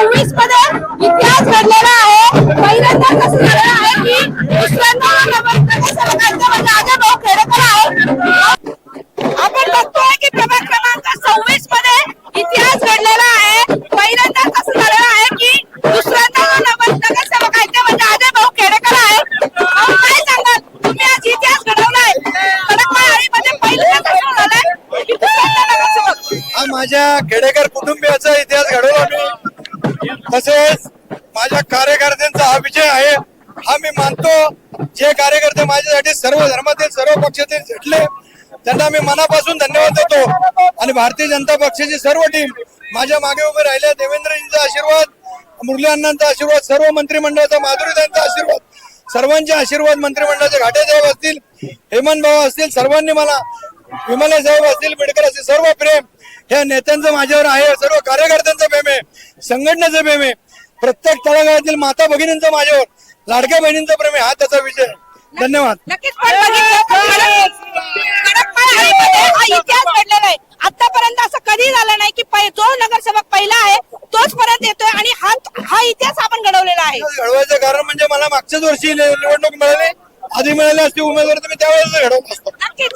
2026 मध्ये इतिहास घडलेला आहे। पहिल्यांदा कसं झालेलं आहे की दुसऱ्यांदा नगरसेवकांचा म्हणजे अजयभाऊ खेडेकर आहे। आपण बघतोय की प्रभाग क्रमांक 26 मध्ये इतिहास घडलेला आहे। पहिल्यांदा कसं झालेलं आहे की दुसऱ्यांदा नगरसेवकांचा म्हणजे अजयभाऊ खेडेकर आहे। काय सांगाल तुम्ही आज इतिहास घडवलाय खडकवासला पहिल्यांदा कसं झालंय की दुसऱ्यांदा नगरसेवक? हा माझ्या खेडेकर कुटुंबियाचा इतिहास घडवला मी, तसेच माझ्या कार्यकर्त्यांचा हा विजय आहे हा मी मानतो। जे कार्यकर्ते माझ्यासाठी सर्व धर्मातील सर्व पक्षातील झटले त्यांना मी मनापासून धन्यवाद देतो। आणि भारतीय जनता पक्षाची सर्व टीम माझ्या मागे उभे राहिले, देवेंद्रजींचा आशीर्वाद, मुरली अण्णांचा आशीर्वाद, सर्व मंत्रिमंडळाचा, माधुरीताईंचा आशीर्वाद, सर्वांचे आशीर्वाद, मंत्रिमंडळाचे घाटे साहेब असतील, हेमंत भाऊ असतील, सर्वांनी मला, विमले साहेब असतील, बिडकर असतील, सर्व प्रेम ह्या नेत्यांचं माझ्यावर आहे, सर्व कार्यकर्त्यांचं प्रेम आहे, संघटनेचं प्रेम आहे, प्रत्येक तळागाळातील माता भगिनींचं माझ्यावर, लाडक्या बहिणींचं प्रेम आहे, हा त्याचा विजय। धन्यवाद। नक्कीच पण हा इतिहास घडलेला आहे। आतापर्यंत असं कधी झालं नाही की जो नगरसेवक पहिला आहे तोच परत येतोय आणि हा इतिहास आपण घडवलेला आहे। घडवायचं कारण म्हणजे मला मागच्याच वर्षी निवडणूक मिळाली, आधी मिळाली असती उमेदवार तर मी त्यावेळेस घडवत असतो। नक्कीच